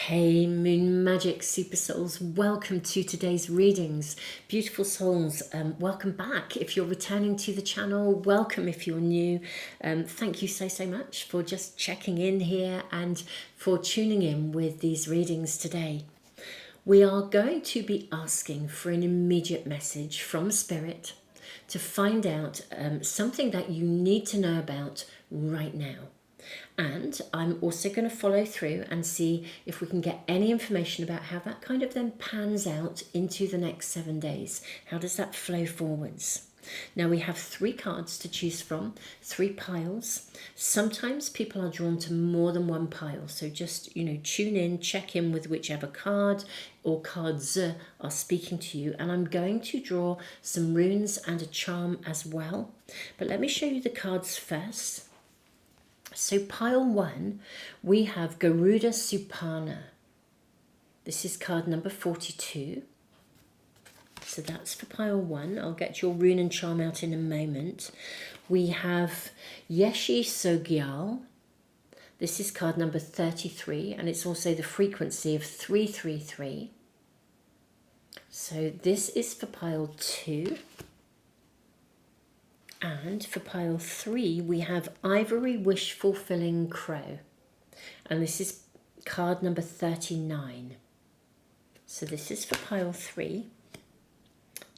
Hey Moon Magic Super Souls, welcome to today's readings. Beautiful souls, welcome back. If you're returning to the channel, welcome if you're new. Thank you so much for just checking in here and for tuning in with these readings today. We are going to be asking for an immediate message from Spirit to find out something that you need to know about right now. And I'm also going to follow through and see if we can get any information about how that kind of then pans out into the next 7 days. How does that flow forwards? Now we have 3 cards to choose from, 3 piles. Sometimes people are drawn to more than one pile. So just, tune in, check in with whichever card or cards are speaking to you. And I'm going to draw some runes and a charm as well. But let me show you the cards first. So pile 1, we have Garuda Supana. This is card number 42. So that's for pile 1. I'll get your rune and charm out in a moment. We have Yeshi Sogyal. This is card number 33, and it's also the frequency of 333. So this is for pile 2. And for pile 3, we have Ivory Wish Fulfilling Crow. And this is card number 39. So this is for pile 3.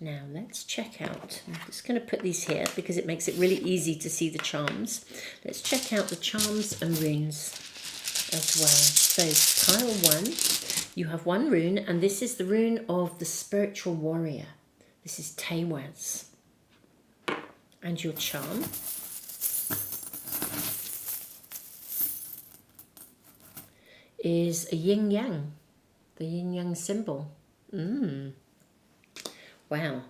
Now let's check out. I'm just going to put these here because it makes it really easy to see the charms. Let's check out the charms and runes as well. So pile 1, you have 1 rune, and this is the rune of the spiritual warrior. This is Tewaz. And your charm is a yin yang, the yin yang symbol. Wow,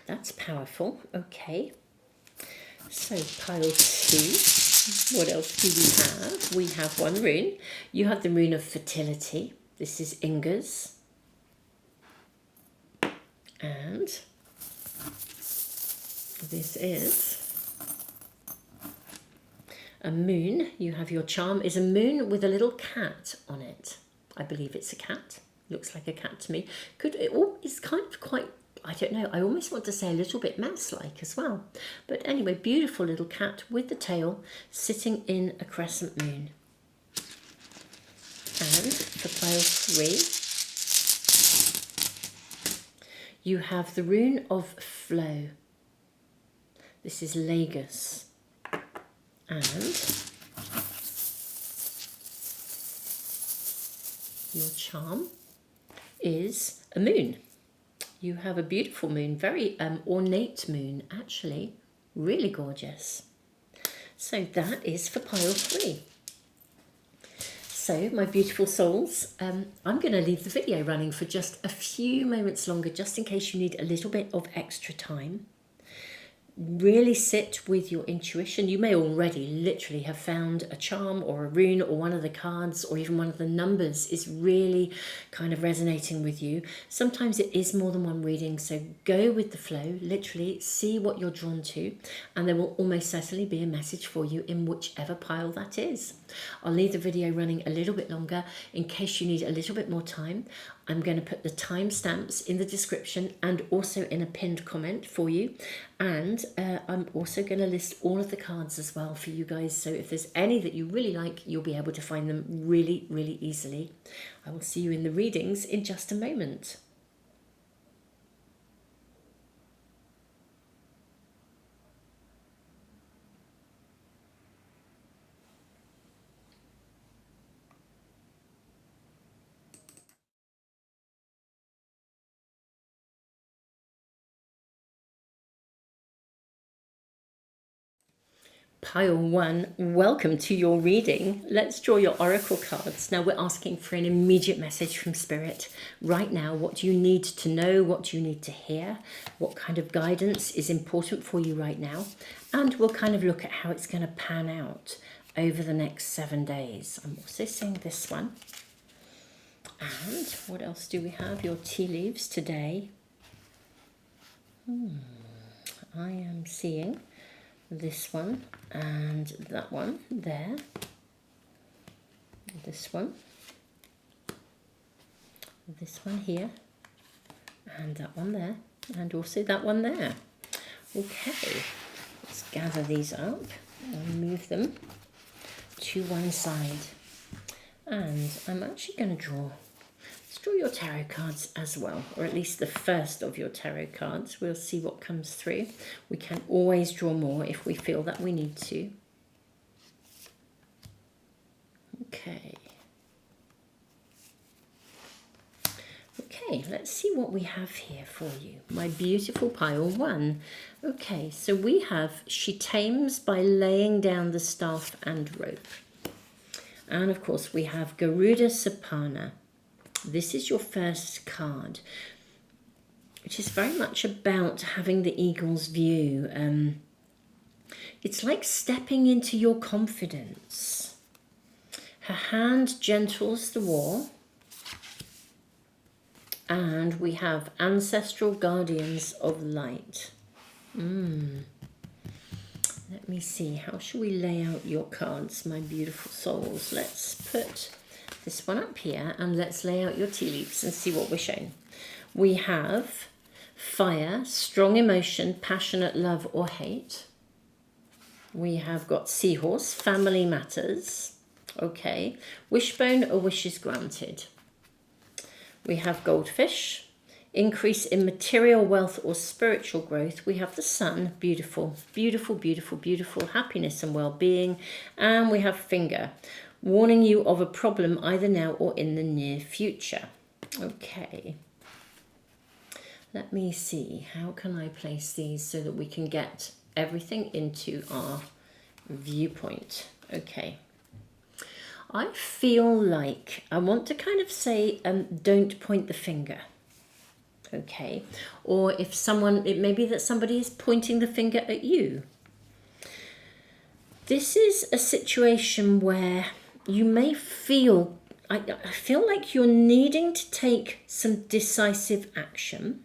that's powerful. Okay, so pile 2, what else do we have? We have 1 rune. You have the rune of fertility. This is Inga's. And this is a moon. You have your charm is a moon with a little cat on it. I believe it's a cat. Looks like a cat to me. It's kind of quite, I don't know, I almost want to say a little bit mouse-like as well. But anyway, beautiful little cat with the tail sitting in a crescent moon. And for pile 3, you have the rune of flow. This is Lagos. And your charm is a moon. You have a beautiful moon, very ornate moon, actually. Really gorgeous. So that is for pile 3. So, my beautiful souls, I'm going to leave the video running for just a few moments longer, just in case you need a little bit of extra time. Really sit with your intuition. You may already literally have found a charm or a rune or one of the cards or even one of the numbers is really kind of resonating with you. Sometimes it is more than one reading, so go with the flow, literally see what you're drawn to, and there will almost certainly be a message for you in whichever pile that is. I'll leave the video running a little bit longer in case you need a little bit more time. I'm going to put the timestamps in the description and also in a pinned comment for you. And I'm also going to list all of the cards as well for you guys. So if there's any that you really like, you'll be able to find them really easily. I will see you in the readings in just a moment. Pile 1, welcome to your reading. Let's draw your oracle cards. Now we're asking for an immediate message from Spirit. Right now, what do you need to know? What do you need to hear? What kind of guidance is important for you right now? And we'll kind of look at how it's going to pan out over the next 7 days. I'm also seeing this one. And what else do we have? Your tea leaves today. I am seeing this one and that one there, this one, This one here, and that one there, and also that one there. Okay, let's gather these up and move them to one side. And I'm actually going to draw. Let's draw your tarot cards as well, or at least the first of your tarot cards. We'll see what comes through. We can always draw more if we feel that we need to. Okay. Okay, let's see what we have here for you. My beautiful pile one. Okay, so we have she tames by laying down the staff and rope. And of course we have Garuda Sapana. This is your first card, which is very much about having the eagle's view. It's like stepping into your confidence. Her hand gentles the wall. And we have ancestral guardians of light. Let me see, how shall we lay out your cards, my beautiful souls? Let's put this one up here and let's lay out your tea leaves and see what we're shown. We have fire, strong emotion, passionate love or hate. We have got seahorse, family matters. Okay, wishbone or wishes granted. We have goldfish, increase in material wealth or spiritual growth. We have the sun, beautiful, beautiful, beautiful, beautiful, happiness and well-being. And we have finger, warning you of a problem either now or in the near future. Okay. Let me see, how can I place these so that we can get everything into our viewpoint? Okay. I feel like I want to kind of say, don't point the finger, okay? Or if someone, it may be that somebody is pointing the finger at you. This is a situation where you may feel, I feel like you're needing to take some decisive action.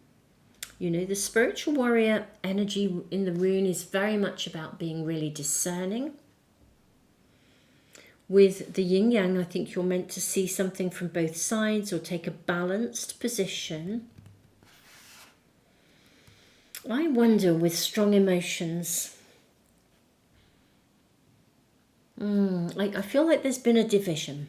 You know, the spiritual warrior energy in the rune is very much about being really discerning. With the yin yang, I think you're meant to see something from both sides or take a balanced position. I wonder with strong emotions, I feel like there's been a division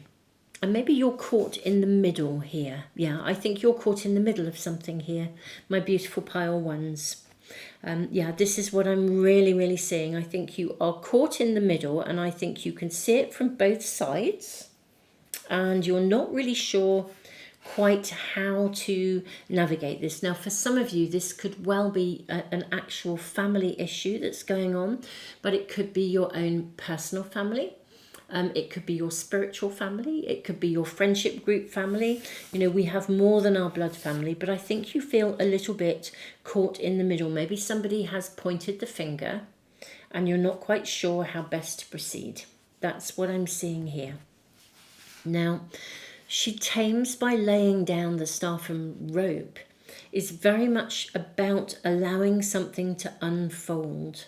and maybe you're caught in the middle here. Yeah, I think you're caught in the middle of something here, my beautiful pile ones. Yeah, this is what I'm really seeing. I think you are caught in the middle and I think you can see it from both sides and you're not really sure quite how to navigate this. Now, for some of you, this could well be an actual family issue that's going on, but it could be your own personal family. It could be your spiritual family. It could be your friendship group family. You know, we have more than our blood family, but I think you feel a little bit caught in the middle. Maybe somebody has pointed the finger and you're not quite sure how best to proceed. That's what I'm seeing here. Now, she tames by laying down the staff and rope is very much about allowing something to unfold.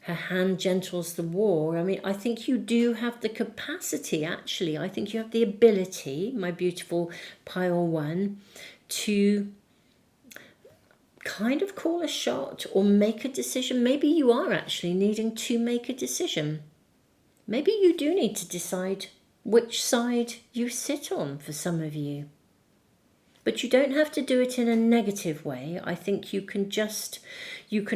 Her hand gentles the war. I mean, I think you do have the capacity, actually. I think you have the ability, my beautiful pile one, to kind of call a shot or make a decision. Maybe you are actually needing to make a decision. Maybe you do need to decide which side you sit on for some of you. But you don't have to do it in a negative way. I think you can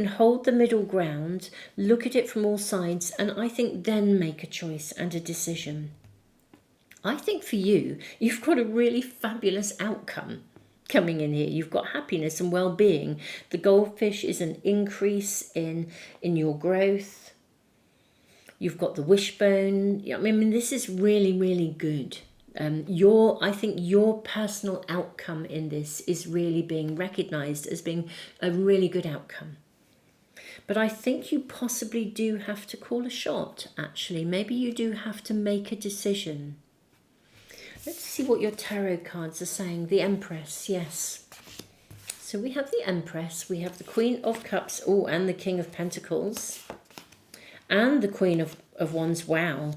hold the middle ground, look at it from all sides, and I think then make a choice and a decision. I think for you, you've got a really fabulous outcome coming in here. You've got happiness and well-being. The goldfish is an increase in your growth. You've got the wishbone. I mean, this is really good. I think your personal outcome in this is really being recognized as being a really good outcome. But I think you possibly do have to call a shot, actually. Maybe you do have to make a decision. Let's see what your tarot cards are saying. The Empress, yes. So we have the Empress, we have the Queen of Cups, and the King of Pentacles. And the Queen of Wands. Wow,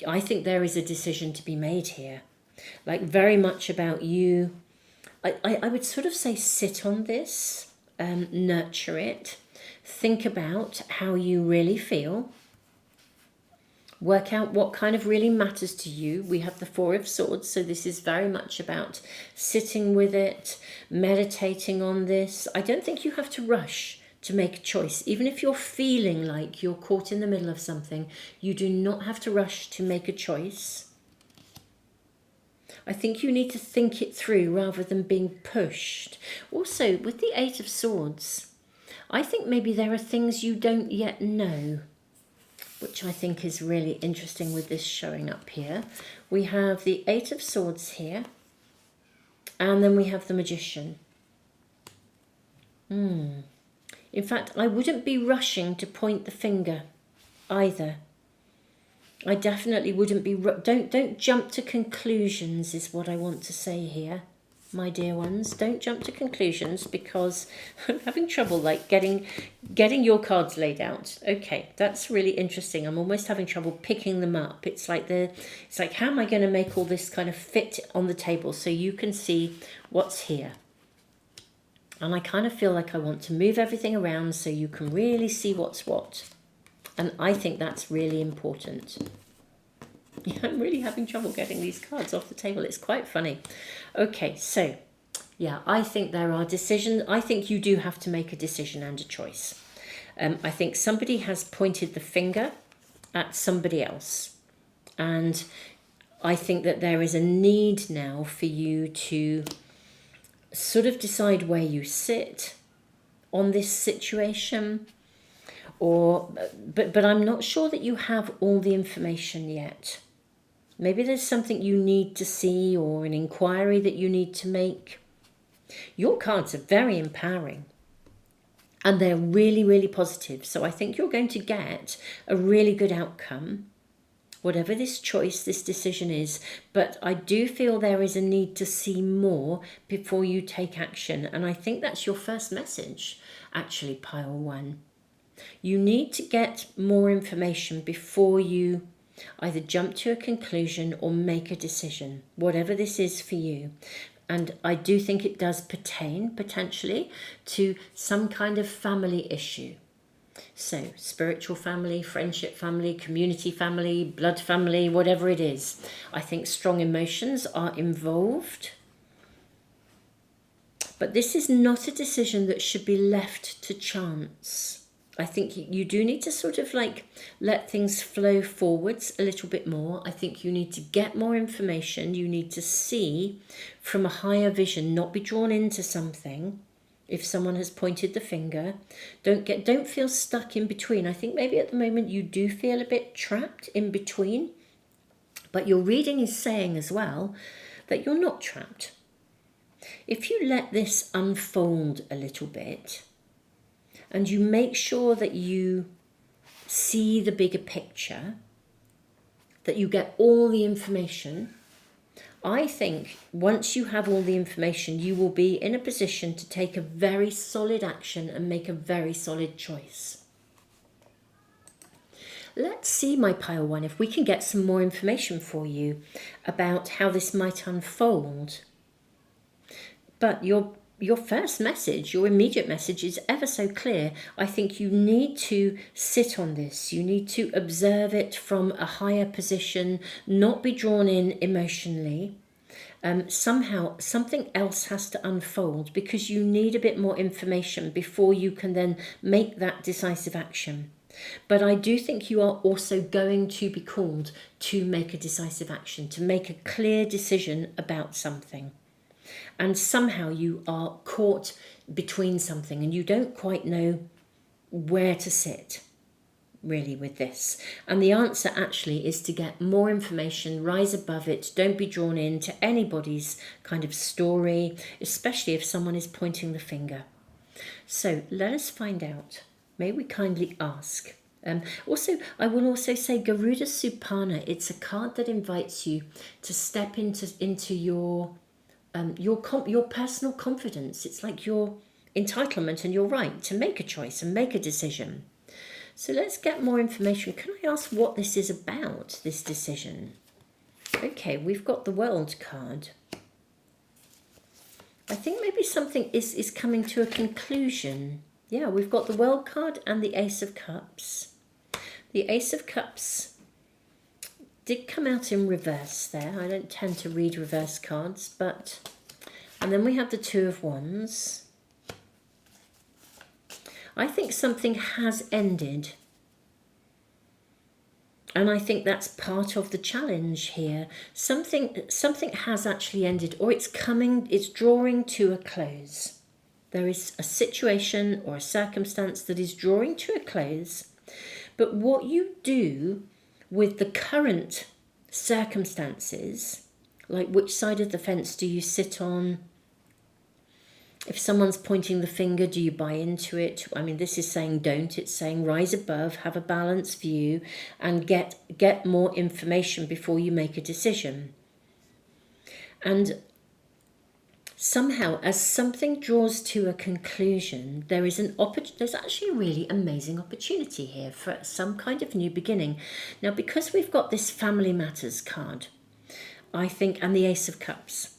I think there is a decision to be made here. like very much about you. I would sort of say sit on this, nurture it, think about how you really feel, work out what kind of really matters to you. We have the Four of Swords, so this is very much about sitting with it, meditating on this. I don't think you have to rush to make a choice. Even if you're feeling like you're caught in the middle of something, you do not have to rush to make a choice. I think you need to think it through rather than being pushed. Also, with the Eight of Swords, I think maybe there are things you don't yet know, which I think is really interesting with this showing up here. We have the Eight of Swords here, and then we have the Magician. In fact, I wouldn't be rushing to point the finger either. I definitely wouldn't be... Don't jump to conclusions is what I want to say here, my dear ones. Don't jump to conclusions, because I'm having trouble like getting your cards laid out. Okay, that's really interesting. I'm almost having trouble picking them up. It's like how am I going to make all this kind of fit on the table so you can see what's here? And I kind of feel like I want to move everything around so you can really see what's what. And I think that's really important. Yeah, I'm really having trouble getting these cards off the table. It's quite funny. Okay, so yeah, I think there are decisions. I think you do have to make a decision and a choice. I think somebody has pointed the finger at somebody else. And I think that there is a need now for you to sort of decide where you sit on this situation. But I'm not sure that you have all the information yet. Maybe there's something you need to see or an inquiry that you need to make. Your cards are very empowering and they're really, really positive. So I think you're going to get a really good outcome, whatever this choice, this decision is. But I do feel there is a need to see more before you take action. And I think that's your first message, actually, pile one. You need to get more information before you either jump to a conclusion or make a decision, whatever this is for you. And I do think it does pertain potentially to some kind of family issue. So spiritual family, friendship family, community family, blood family, whatever it is. I think strong emotions are involved. But this is not a decision that should be left to chance. I think you do need to sort of like let things flow forwards a little bit more. I think you need to get more information. You need to see from a higher vision, not be drawn into something. If someone has pointed the finger, don't feel stuck in between. I think maybe at the moment you do feel a bit trapped in between, but your reading is saying as well that you're not trapped. If you let this unfold a little bit, and you make sure that you see the bigger picture, that you get all the information, I think once you have all the information, you will be in a position to take a very solid action and make a very solid choice. Let's see, my pile one, if we can get some more information for you about how this might unfold. But your first message, your immediate message is ever so clear. I think you need to sit on this. You need to observe it from a higher position, not be drawn in emotionally. Somehow something else has to unfold because you need a bit more information before you can then make that decisive action. But I do think you are also going to be called to make a decisive action, to make a clear decision about something. And somehow you are caught between something and you don't quite know where to sit really with this. And the answer actually is to get more information, rise above it, don't be drawn into anybody's kind of story, especially if someone is pointing the finger. So let us find out. May we kindly ask. Also, I will also say Garuda Supana. It's a card that invites you to step into your personal confidence. It's like your entitlement and your right to make a choice and make a decision. So let's get more information. Can I ask what this is about, this decision? Okay, we've got the World card. I think maybe something is coming to a conclusion. Yeah, we've got the World card and the Ace of Cups. The Ace of Cups did come out in reverse there. I don't tend to read reverse cards, but... And then we have the Two of Wands. I think something has ended. And I think that's part of the challenge here. Something has actually ended, or it's drawing to a close. There is a situation or a circumstance that is drawing to a close. But what you do with the current circumstances, like which side of the fence do you sit on? If someone's pointing the finger, do you buy into it? I mean, this is saying don't. It's saying rise above, have a balanced view, and get more information before you make a decision. And somehow, as something draws to a conclusion, there's actually a really amazing opportunity here for some kind of new beginning. Now, because we've got this Family Matters card, I think, and the Ace of Cups,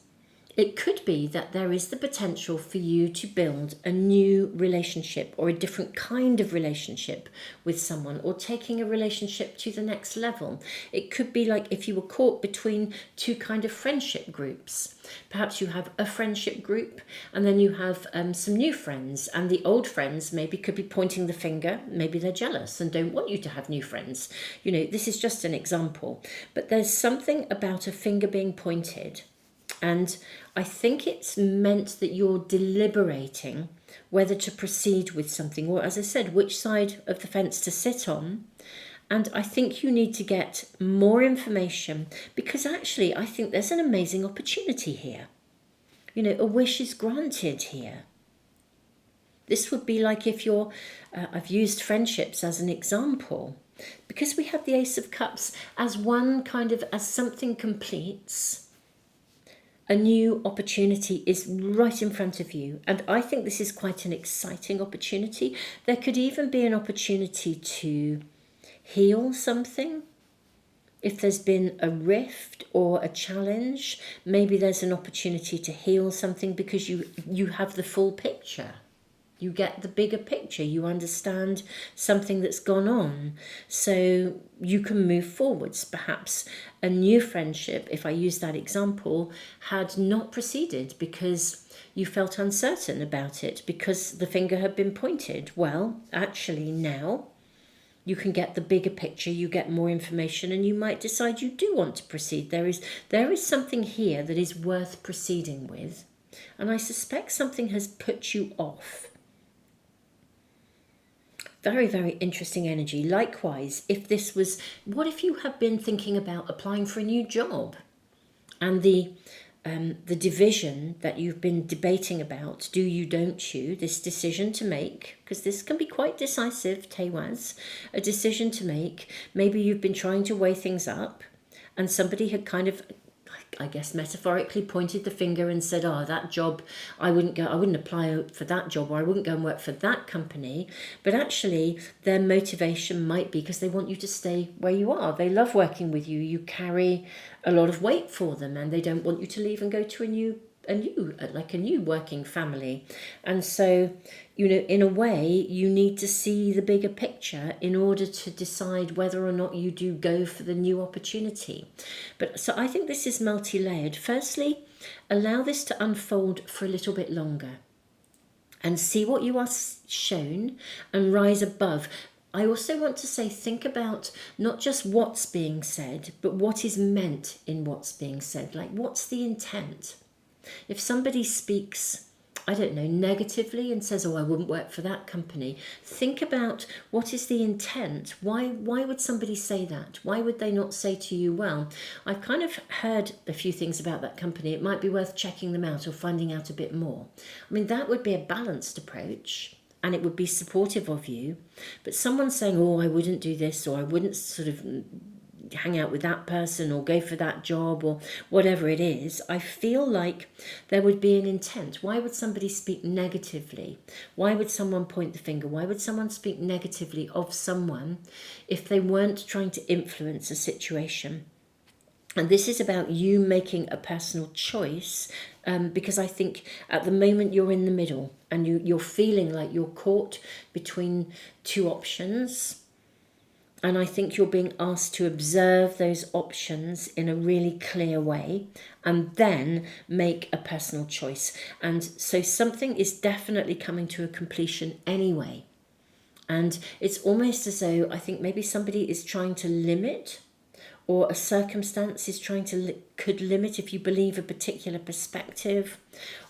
it could be that there is the potential for you to build a new relationship or a different kind of relationship with someone, or taking a relationship to the next level. It could be like if you were caught between two kind of friendship groups. Perhaps you have a friendship group and then you have some new friends, and the old friends maybe could be pointing the finger. Maybe they're jealous and don't want you to have new friends. You know, this is just an example. But there's something about a finger being pointed. And I think it's meant that you're deliberating whether to proceed with something, or, as I said, which side of the fence to sit on. And I think you need to get more information, because actually I think there's an amazing opportunity here. You know, a wish is granted here. This would be like if you're, I've used friendships as an example, because we have the Ace of Cups as one kind of, as something completes. A new opportunity is right in front of you. And I think this is quite an exciting opportunity. There could even be an opportunity to heal something. If there's been a rift or a challenge, maybe there's an opportunity to heal something, because you have the full picture. You get the bigger picture. You understand something that's gone on. So you can move forwards. Perhaps a new friendship, if I use that example, had not proceeded because you felt uncertain about it, because the finger had been pointed. Well, actually now you can get the bigger picture, you get more information, and you might decide you do want to proceed. There is something here that is worth proceeding with. And I suspect something has put you off. Very, very interesting energy. Likewise, if this was, what if you have been thinking about applying for a new job, and the division that you've been debating about, do you, don't you, this decision to make, because this can be quite decisive, Tewaz, a decision to make. Maybe you've been trying to weigh things up, and somebody had kind of, I guess, metaphorically pointed the finger and said, oh, that job, I wouldn't apply for that job, or I wouldn't go and work for that company. But actually their motivation might be because they want you to stay where you are. They love working with you. You carry a lot of weight for them, and they don't want you to leave and go to a new working family. And so, you know, in a way, you need to see the bigger picture in order to decide whether or not you do go for the new opportunity. But so I think this is multi-layered. Firstly, allow this to unfold for a little bit longer and see what you are shown and rise above. I also want to say, think about not just what's being said, but what is meant in what's being said. Like, what's the intent? If somebody speaks, I don't know, negatively and says, oh, I wouldn't work for that company, think about what is the intent. Why would somebody say that? Why would they not say to you, well, I've kind of heard a few things about that company. It might be worth checking them out or finding out a bit more. I mean, that would be a balanced approach, and it would be supportive of you. But someone saying, oh, I wouldn't do this, or I wouldn't sort of hang out with that person or go for that job or whatever it is, I feel like there would be an intent. Why would somebody speak negatively? Why would someone point the finger? Why would someone speak negatively of someone if they weren't trying to influence a situation? And this is about you making a personal choice, because I think at the moment you're in the middle and you're feeling like you're caught between two options. And I think you're being asked to observe those options in a really clear way and then make a personal choice. And so something is definitely coming to a completion anyway. And it's almost as though I think maybe somebody is trying to limit, or a circumstance is trying to could limit, if you believe, a particular perspective,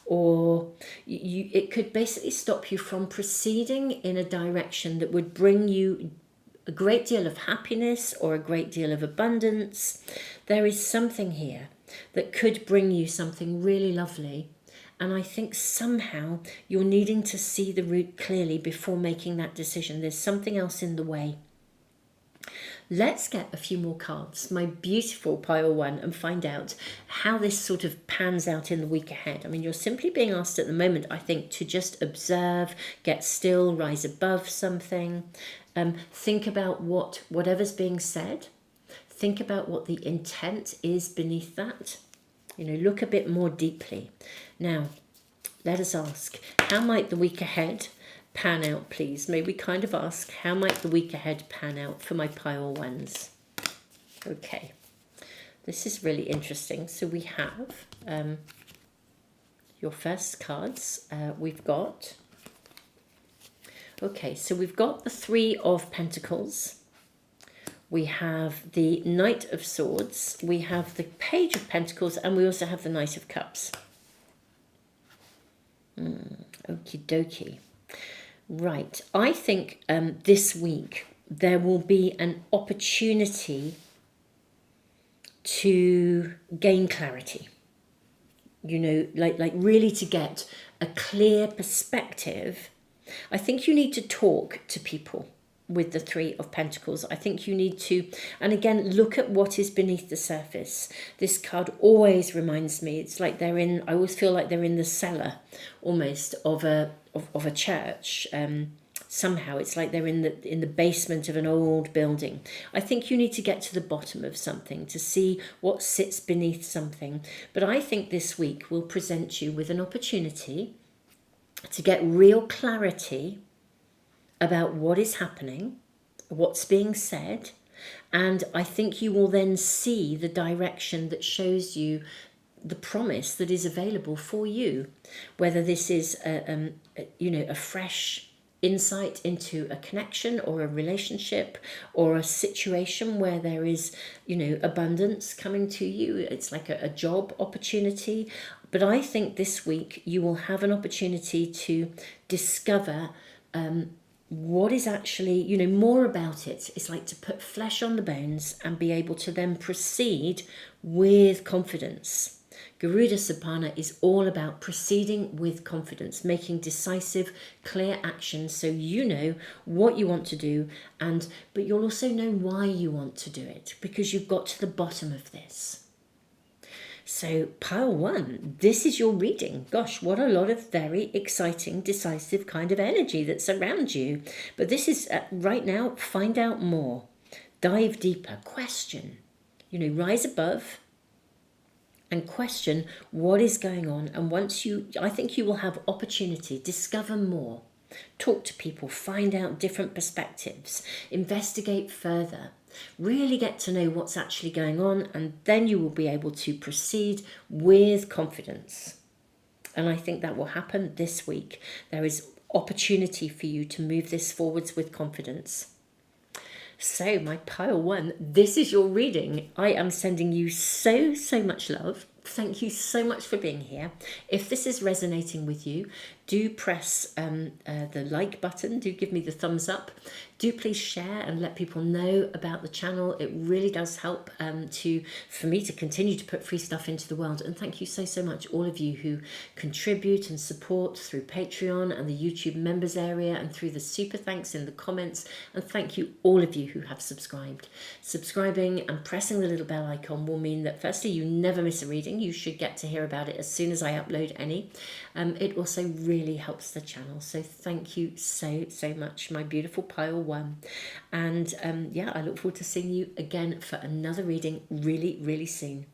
or it could basically stop you from proceeding in a direction that would bring you a great deal of happiness or a great deal of abundance. There is something here that could bring you something really lovely. And I think somehow you're needing to see the route clearly before making that decision. There's something else in the way. Let's get a few more cards, my beautiful pile one, and find out how this sort of pans out in the week ahead. I mean, you're simply being asked at the moment, I think, to just observe, get still, rise above something. Think about whatever's being said. Think about what the intent is beneath that. Look a bit more deeply. Now, let us ask, how might the week ahead pan out, please? May we kind of ask, how might the week ahead pan out for my pile ones? Okay, this is really interesting. So we have your first cards. We've got, okay, so we've got the Three of Pentacles. We have the Knight of Swords. We have the Page of Pentacles, and we also have the Knight of Cups. Okie dokie. Right, I think this week there will be an opportunity to gain clarity. Like really to get a clear perspective. I think you need to talk to people with the Three of Pentacles. I think you need to, and again, look at what is beneath the surface. This card always reminds me, it's like I always feel like they're in the cellar almost of a church. Somehow it's like they're in the basement of an old building. I think you need to get to the bottom of something to see what sits beneath something. But I think this week will present you with an opportunity to get real clarity about what is happening, what's being said, and I think you will then see the direction that shows you the promise that is available for you, whether this is a fresh insight into a connection or a relationship or a situation where there is abundance coming to you. It's like a job opportunity. But I think this week you will have an opportunity to discover what is actually, more about it. It's like to put flesh on the bones and be able to then proceed with confidence. Garuda Sapana is all about proceeding with confidence, making decisive, clear actions so you know what you want to do, but you'll also know why you want to do it because you've got to the bottom of this. So pile one, this is your reading. Gosh, what a lot of very exciting, decisive kind of energy that's around you. But this is right now, find out more, dive deeper, question, rise above and question what is going on. And I think you will have opportunity, discover more, talk to people, find out different perspectives, investigate further. Really get to know what's actually going on, and then you will be able to proceed with confidence. And I think that will happen this week. There is opportunity for you to move this forwards with confidence. So my pile one, this is your reading. I am sending you so much love. Thank you so much for being here. If this is resonating with you, do press the like button. Do give me the thumbs up. Do please share and let people know about the channel. It really does help for me to continue to put free stuff into the world. And thank you so much, all of you who contribute and support through Patreon and the YouTube members area and through the super thanks in the comments. And thank you all of you who have subscribed. Subscribing and pressing the little bell icon will mean that firstly, you never miss a reading. You should get to hear about it as soon as I upload any. It also really really helps the channel. So thank you so much, my beautiful pile one. And yeah, I look forward to seeing you again for another reading really soon.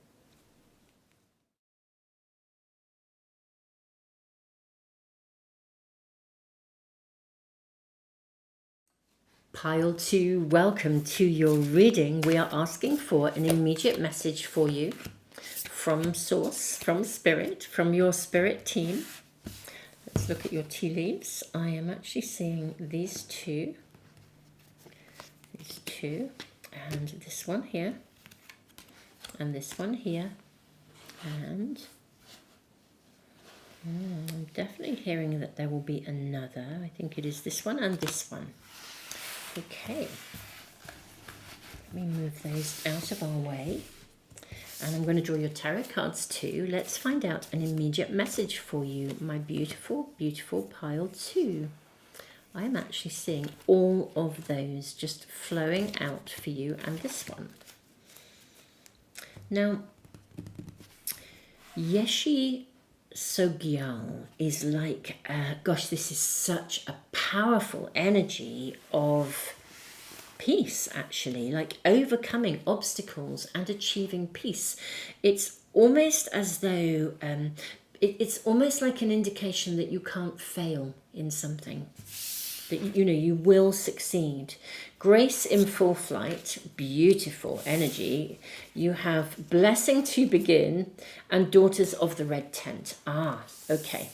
Pile 2, welcome to your reading. We are asking for an immediate message for you from Source, from Spirit, from your Spirit team. Let's look at your tea leaves. I am actually seeing these two, and this one here, and this one here, and I'm definitely hearing that there will be another. I think it is this one and this one. Okay, let me move those out of our way. And I'm going to draw your tarot cards too. Let's find out an immediate message for you, my beautiful, beautiful pile 2. I am actually seeing all of those just flowing out for you, and this one. Now, Yeshi Sogyal is like, gosh, this is such a powerful energy of peace, actually, like overcoming obstacles and achieving peace. It's almost as though it's almost like an indication that you can't fail in something, that you will succeed. Grace in full flight, beautiful energy. You have blessing to begin and daughters of the red tent. Okay,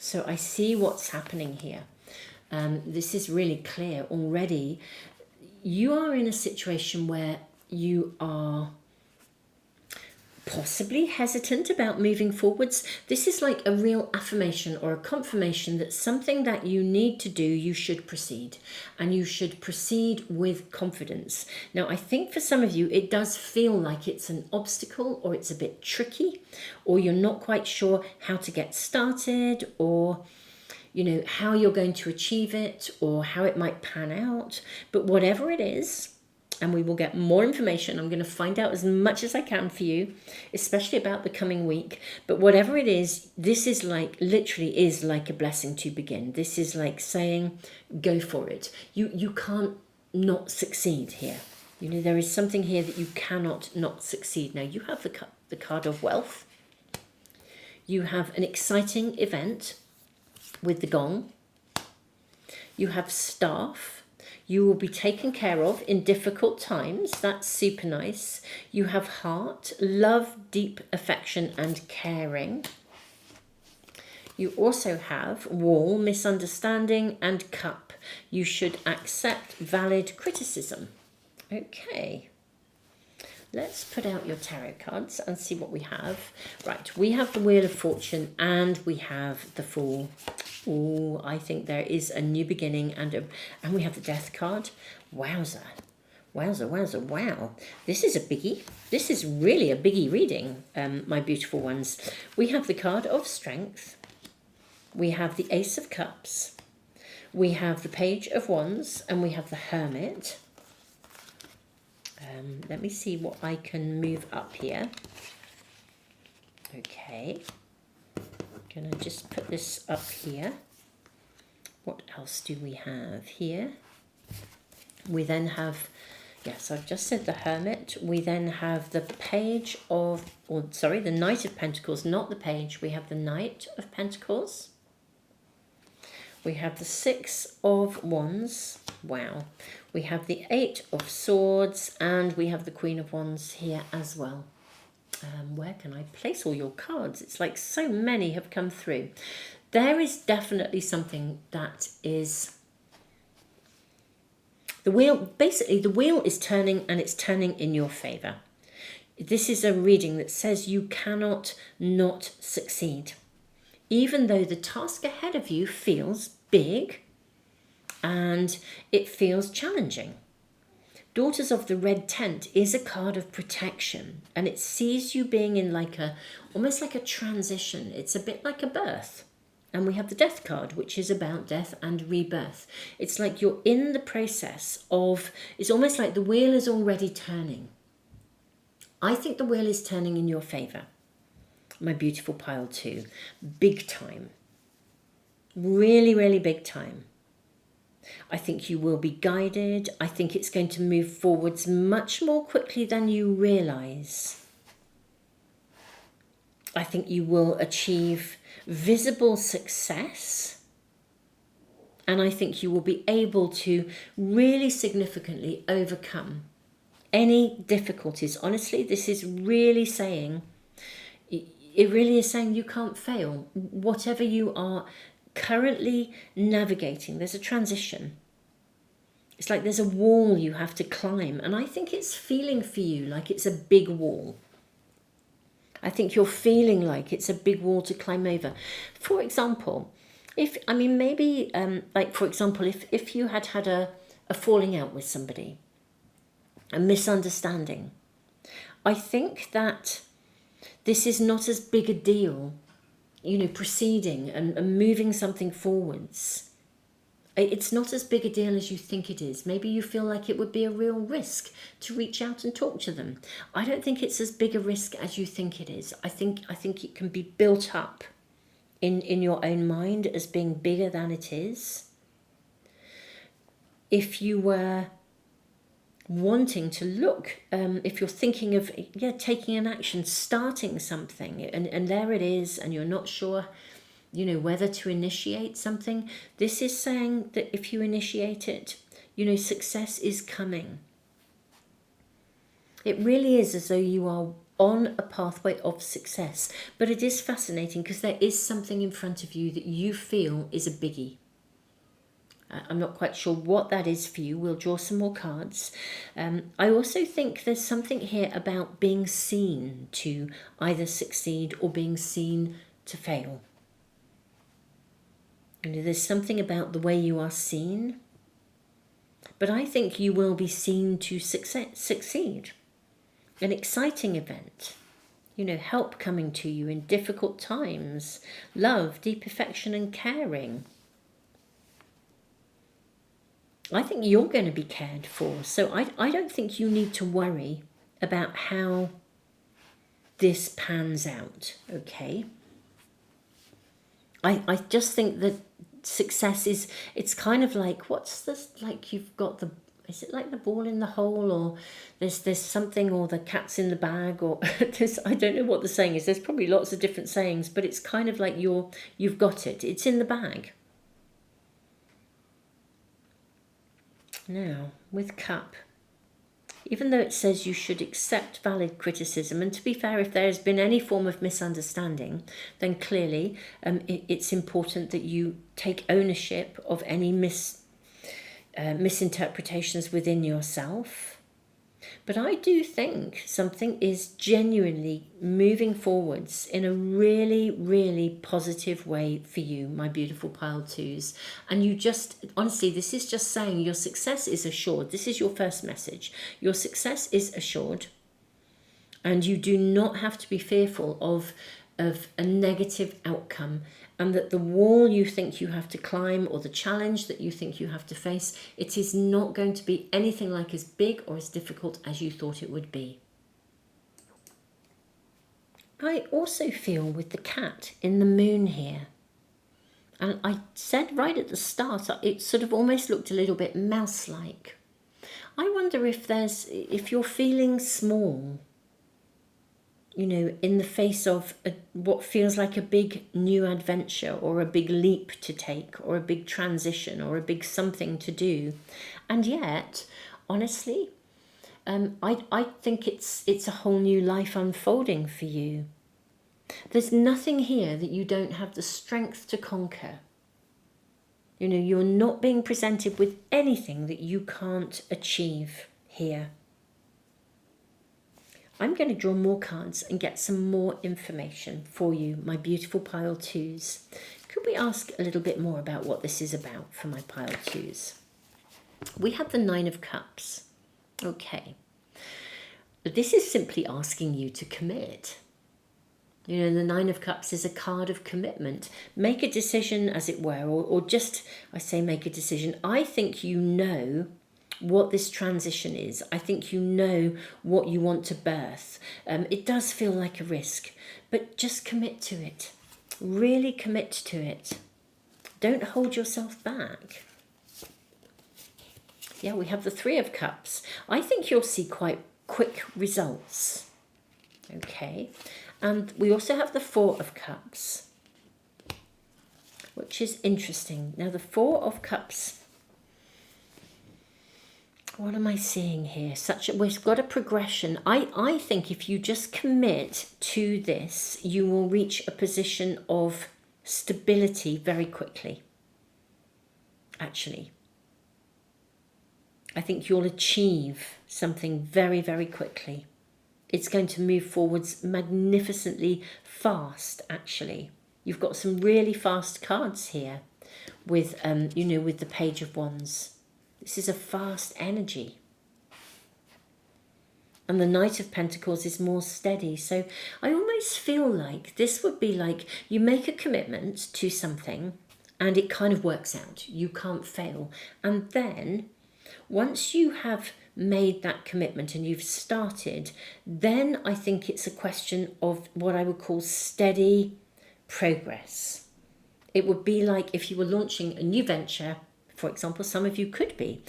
so I see what's happening here. This is really clear already. You are in a situation where you are possibly hesitant about moving forwards. This is like a real affirmation or a confirmation that something that you need to do, you should proceed. And you should proceed with confidence. Now, I think for some of you, it does feel like it's an obstacle, or it's a bit tricky, or you're not quite sure how to get started, or how you're going to achieve it, or how it might pan out. But whatever it is, and we will get more information. I'm going to find out as much as I can for you, especially about the coming week. But whatever it is, this is like, literally is like a blessing to begin. This is like saying, go for it. You can't not succeed here. There is something here that you cannot not succeed. Now, you have the card of wealth. You have an exciting event with the gong. You have staff. You will be taken care of in difficult times. That's super nice. You have heart, love, deep affection and caring. You also have wall, misunderstanding and cup. You should accept valid criticism. Okay. Let's put out your tarot cards and see what we have. Right, we have the Wheel of Fortune and we have the Fool. Oh, I think there is a new beginning, and we have the Death card. Wowza. Wow. This is a biggie. This is really a biggie reading, my beautiful ones. We have the card of Strength. We have the Ace of Cups. We have the Page of Wands, and we have the Hermit. Let me see what I can move up here. Okay. Can I just put this up here? What else do we have here? We then have, yes, I've just said the Hermit. We then have the the Knight of Pentacles, not the Page. We have the Knight of Pentacles. We have the Six of Wands. Wow. We have the Eight of Swords, and we have the Queen of Wands here as well. Where can I place all your cards? It's like so many have come through. There is definitely something that is... The wheel is turning, and it's turning in your favour. This is a reading that says you cannot not succeed. Even though the task ahead of you feels big and it feels challenging. Daughters of the Red Tent is a card of protection, and it sees you being in almost like a transition. It's a bit like a birth. And we have the Death card, which is about death and rebirth. It's like you're in the process of, it's almost like the wheel is already turning. I think the wheel is turning in your favour, my beautiful pile 2. Big time. Really, really big time. I think you will be guided. I think it's going to move forwards much more quickly than you realise. I think you will achieve visible success. And I think you will be able to really significantly overcome any difficulties. Honestly, this is really saying, it really is saying you can't fail. Whatever you are currently navigating, there's a transition. It's like there's a wall you have to climb. And I think it's feeling for you like it's a big wall. I think you're feeling like it's a big wall to climb over. For example, if you had a falling out with somebody, a misunderstanding, I think that this is not as big a deal, proceeding and moving something forwards. It's not as big a deal as you think it is. Maybe you feel like it would be a real risk to reach out and talk to them. I don't think it's as big a risk as you think it is. I think it can be built up in your own mind as being bigger than it is. If you were wanting to look, if you're thinking of taking an action, starting something, and there it is, and you're not sure whether to initiate something, this is saying that if you initiate it, success is coming. It really is as though you are on a pathway of success. But it is fascinating because there is something in front of you that you feel is a biggie. I'm not quite sure what that is for you. We'll draw some more cards. I also think there's something here about being seen to either succeed or being seen to fail. There's something about the way you are seen. But I think you will be seen to succeed. An exciting event. Help coming to you in difficult times. Love, deep affection and caring. I think you're going to be cared for. So I don't think you need to worry about how this pans out, okay? I just think that success it's kind of like, what's this, like you've got is it like the ball in the hole, or there's something, or the cat's in the bag, or I don't know what the saying is. There's probably lots of different sayings, but it's kind of like you've got it. It's in the bag. Now, with Cup, even though it says you should accept valid criticism, and to be fair, if there has been any form of misunderstanding, then clearly it's important that you take ownership of any misinterpretations within yourself. But I do think something is genuinely moving forwards in a really, really positive way for you, my beautiful pile twos. And you just, honestly, this is just saying your success is assured. This is your first message. Your success is assured. And you do not have to be fearful of a negative outcome, and that the wall you think you have to climb, or the challenge that you think you have to face, it is not going to be anything like as big or as difficult as you thought it would be. I also feel with the cat in the moon here, and I said right at the start, it sort of almost looked a little bit mouse-like. I wonder if you're feeling small, in the face of what feels like a big new adventure, or a big leap to take, or a big transition, or a big something to do. And yet, honestly, I think it's a whole new life unfolding for you. There's nothing here that you don't have the strength to conquer. You're not being presented with anything that you can't achieve here. I'm going to draw more cards and get some more information for you, my beautiful pile twos. Could we ask a little bit more about what this is about for my pile twos? We have the Nine of Cups. Okay. This is simply asking you to commit. The Nine of Cups is a card of commitment. Make a decision, as it were, or just, I say make a decision. I think you know what this transition is. I think you know what you want to birth. It does feel like a risk, but just commit to it. Really commit to it. don't hold yourself back. Yeah, we have the Three of Cups. I think you'll see quite quick results. Okay, and we also have the Four of Cups, which is interesting. Now the Four of Cups, what am I seeing here? We've got a progression. I think if you just commit to this, you will reach a position of stability very quickly. Actually, I think you'll achieve something very, very quickly. It's going to move forwards magnificently fast, actually. You've got some really fast cards here with, with the Page of Wands. This is a fast energy. And the Knight of Pentacles is more steady. So I almost feel like this would be like you make a commitment to something and it kind of works out. You can't fail. And then once you have made that commitment and you've started, then I think it's a question of what I would call steady progress. It would be like if you were launching a new venture, for example, some of you could be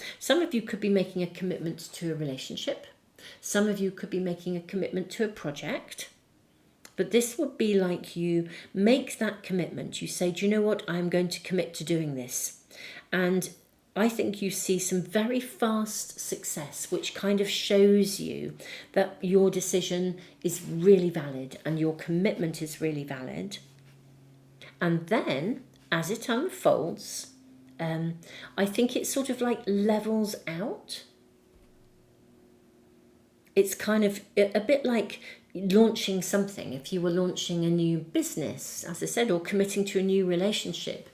making a commitment to a relationship. Some of you could be making a commitment to a project. But this would be like you make that commitment. You say, do you know what? I'm going to commit to doing this. And I think you see some very fast success, which kind of shows you that your decision is really valid and your commitment is really valid. And then, as it unfolds, I think it sort of like levels out. It's kind of a bit like launching something. If you were launching a new business, as I said, or committing to a new relationship,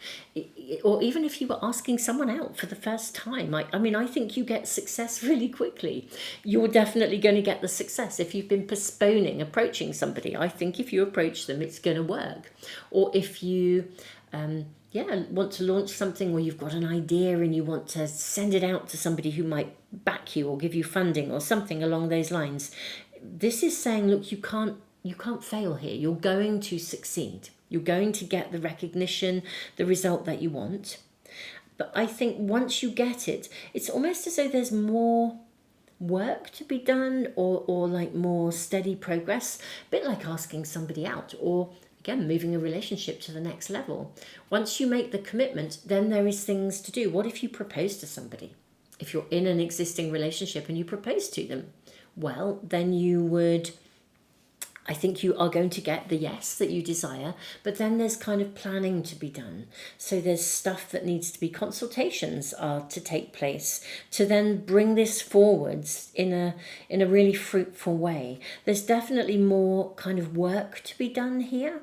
or even if you were asking someone out for the first time, I think you get success really quickly. You're definitely going to get the success. If you've been postponing approaching somebody, I think if you approach them, it's going to work. Or if you want to launch something, or you've got an idea and you want to send it out to somebody who might back you or give you funding or something along those lines. This is saying, look, you can't fail here. You're going to succeed. You're going to get the recognition, the result that you want. But I think once you get it, it's almost as though there's more work to be done, or like more steady progress, a bit like asking somebody out, or again, moving a relationship to the next level. Once you make the commitment, then there is things to do. What if you propose to somebody? If you're in an existing relationship and you propose to them, well, then I think you are going to get the yes that you desire, but then there's kind of planning to be done. So there's stuff that needs to be, consultations are to take place to then bring this forwards in a really fruitful way. There's definitely more kind of work to be done here.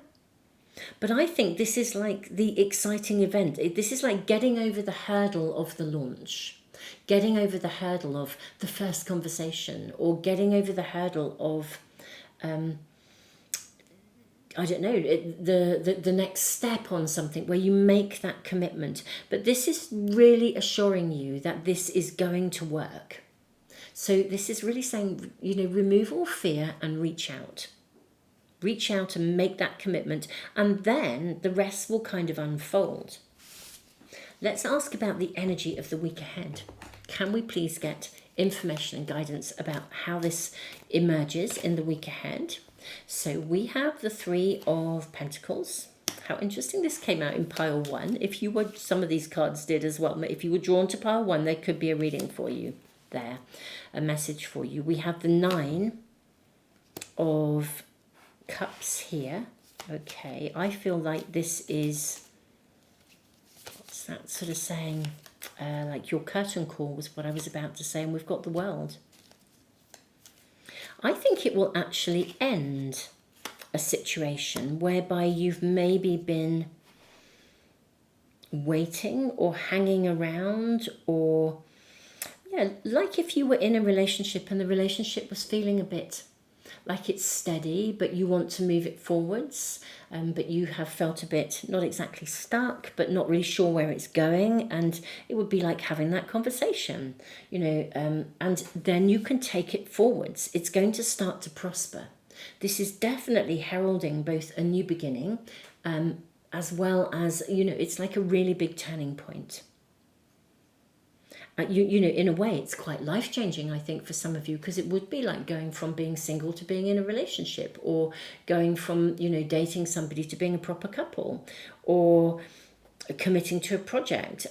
But I think this is like the exciting event. This is like getting over the hurdle of the launch, getting over the hurdle of the first conversation, or getting over the hurdle of, the next step on something where you make that commitment. But this is really assuring you that this is going to work. So this is really saying, remove all fear and reach out. Reach out and make that commitment, and then the rest will kind of unfold. Let's ask about the energy of the week ahead. Can we please get information and guidance about how this emerges in the week ahead? So we have the Three of Pentacles. How interesting this came out in pile 1. If you were, some of these cards did as well. If you were drawn to pile 1, there could be a reading for you there, a message for you. We have the Nine of Cups here. Okay, I feel like this is, what's that sort of saying? Like your curtain call was what I was about to say, and we've got the World. I think it will actually end a situation whereby you've maybe been waiting or hanging around, or like if you were in a relationship and the relationship was feeling a bit like it's steady, but you want to move it forwards, but you have felt a bit, not exactly stuck, but not really sure where it's going, and it would be like having that conversation, and then you can take it forwards. It's going to start to prosper. This is definitely heralding both a new beginning, as well as, you know, it's like a really big turning point. You know, in a way, it's quite life-changing, I think, for some of you, because it would be like going from being single to being in a relationship, or going from, you know, dating somebody to being a proper couple, or committing to a project,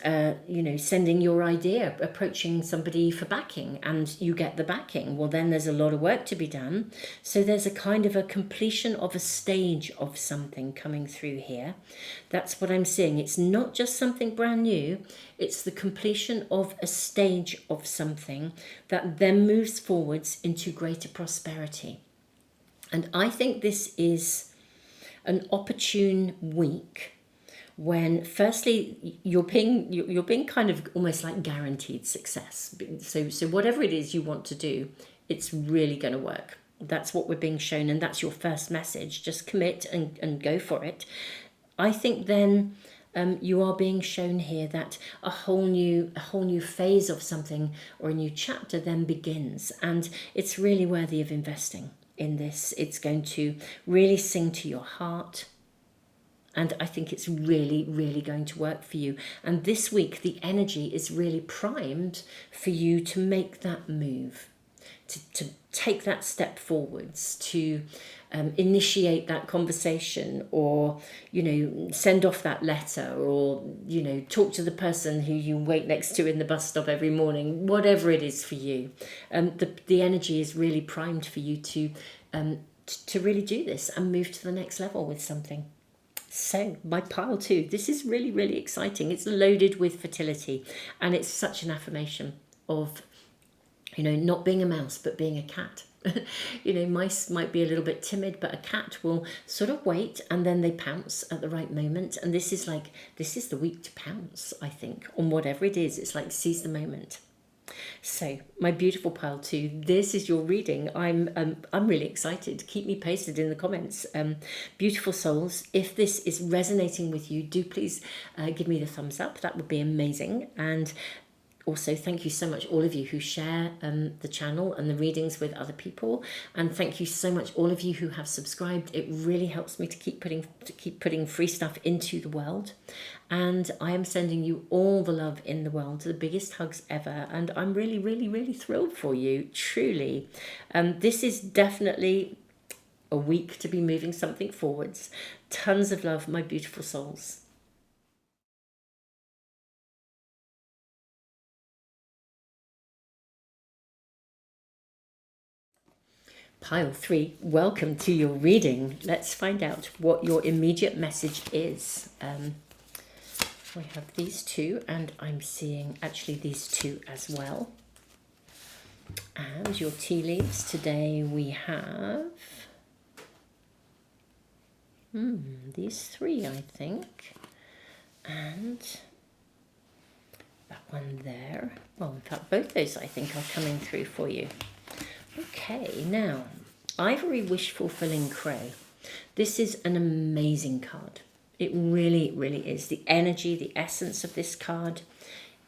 you know, sending your idea, approaching somebody for backing, and you get the backing. Well, then there's a lot of work to be done. So there's a kind of a completion of a stage of something coming through here. That's what I'm seeing. It's not just something brand new, it's the completion of a stage of something that then moves forwards into greater prosperity. And I think this is an opportune week when, firstly, you're being kind of almost like guaranteed success. So whatever it is you want to do, it's really going to work. That's what we're being shown, and that's your first message. Just commit and go for it. I think then you are being shown here that a whole new phase of something, or a new chapter, then begins, and it's really worthy of investing in this. It's going to really sing to your heart. And I think it's really, really going to work for you. And this week, the energy is really primed for you to make that move, to take that step forwards, to initiate that conversation, or, you know, send off that letter, or, you know, talk to the person who you wait next to in the bus stop every morning, whatever it is for you. The energy is really primed for you to really do this and move to the next level with something. So my pile 2, this is really, really exciting. It's loaded with fertility, and it's such an affirmation of, you know, not being a mouse, but being a cat. You know, mice might be a little bit timid, but a cat will sort of wait, and then they pounce at the right moment. And this is the week to pounce, I think, on whatever it is. It's like seize the moment. So, my beautiful pile 2, this is your reading. I'm really excited. Keep me posted in the comments. Beautiful souls, if this is resonating with you, do please give me the thumbs up. That would be amazing. And also, thank you so much, all of you who share the channel and the readings with other people. And thank you so much, all of you who have subscribed. It really helps me to keep putting free stuff into the world. And I am sending you all the love in the world, the biggest hugs ever. And I'm really, really, really thrilled for you, truly. This is definitely a week to be moving something forwards. Tons of love, my beautiful souls. Pile 3, welcome to your reading. Let's find out what your immediate message is. We have these 2, and I'm seeing actually these 2 as well. And your tea leaves today, we have these 3, I think, and that one there. Well, in fact, both those, I think, are coming through for you. Okay, now, Ivory Wish Fulfilling Crow. This is an amazing card. It really, really is. The energy, the essence of this card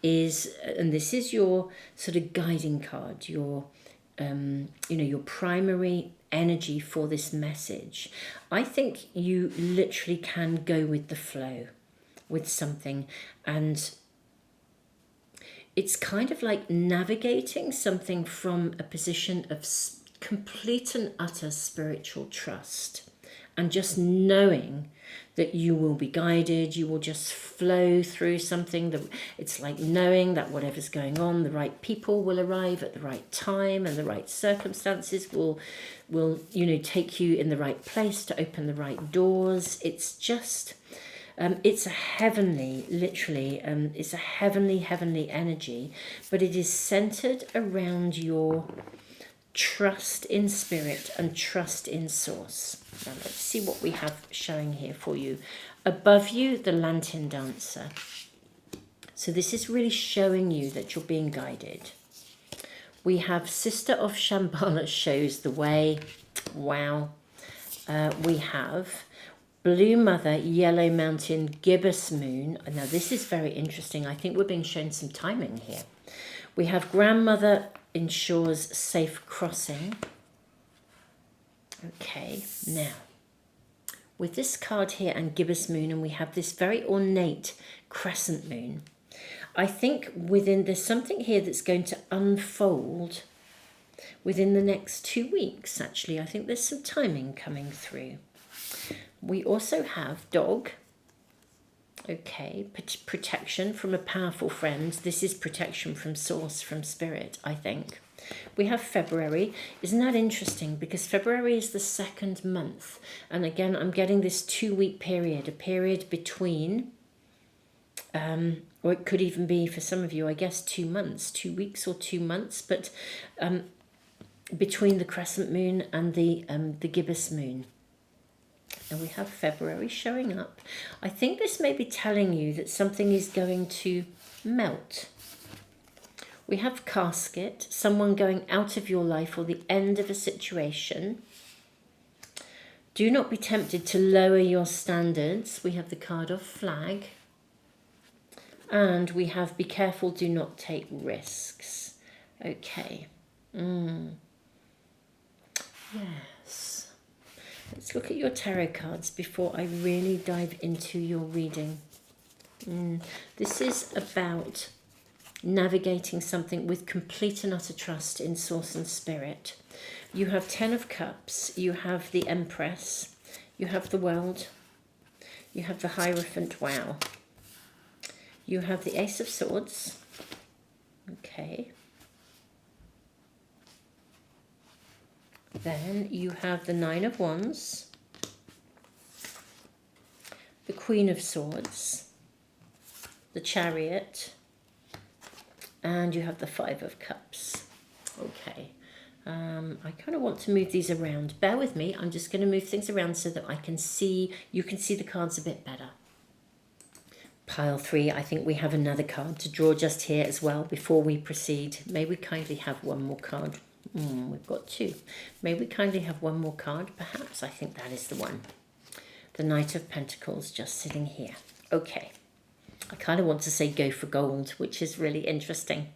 is, and this is your sort of guiding card, your, you know, your primary energy for this message. I think you literally can go with the flow with something, and it's kind of like navigating something from a position of complete and utter spiritual trust, and just knowing that you will be guided. You will just flow through something. That it's like knowing that whatever's going on, the right people will arrive at the right time, and the right circumstances will you know, take you in the right place to open the right doors. It's just it's a heavenly, literally, it's a heavenly energy, but it is centered around your trust in spirit and trust in source. Now let's see what we have showing here for you. Above you, the Lantern Dancer. So this is really showing you that you're being guided. We have Sister of Shambhala shows the way. Wow. We have Blue Mother, Yellow Mountain, Gibbous Moon. Now this is very interesting. I think we're being shown some timing here. We have Grandmother ensures safe crossing. Okay, now with this card here and gibbous moon, and we have this very ornate crescent moon. I think there's something here that's going to unfold within the next 2 weeks, actually. I think there's some timing coming through. We also have dog. Okay, protection from a powerful friend. This is protection from source, from spirit, I think. We have February. Isn't that interesting? Because February is the second month. And again, I'm getting this 2-week period, a period between, or it could even be for some of you, I guess, 2 months, 2 weeks or 2 months, but between the crescent moon and the gibbous moon. And we have February showing up. I think this may be telling you that something is going to melt. We have casket, someone going out of your life or the end of a situation. Do not be tempted to lower your standards. We have the card of flag. And we have be careful, do not take risks. Okay. Yes. Let's look at your tarot cards before I really dive into your reading. This is about navigating something with complete and utter trust in source and spirit. You have 10 of Cups, you have the Empress, you have the World, you have the Hierophant, wow. You have the Ace of Swords, okay. Then you have the Nine of Wands, the Queen of Swords, the Chariot, and you have the Five of Cups. Okay, I kind of want to move these around. Bear with me, I'm just going to move things around so that you can see the cards a bit better. Pile 3, I think we have another card to draw just here as well before we proceed. May we kindly have one more card? We've got 2. May we kindly have one more card? Perhaps, I think that is the one. The Knight of Pentacles just sitting here. Okay. I kind of want to say go for gold, which is really interesting.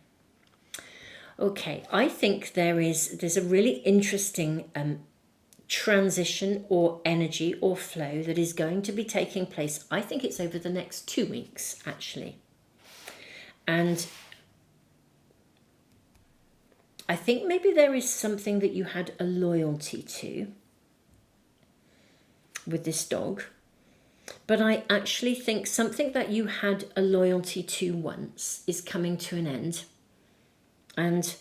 Okay, I think there's a really interesting transition or energy or flow that is going to be taking place. I think it's over the next 2 weeks, actually. And I think maybe there is something that you had a loyalty to with this dog. But I actually think something that you had a loyalty to once is coming to an end. And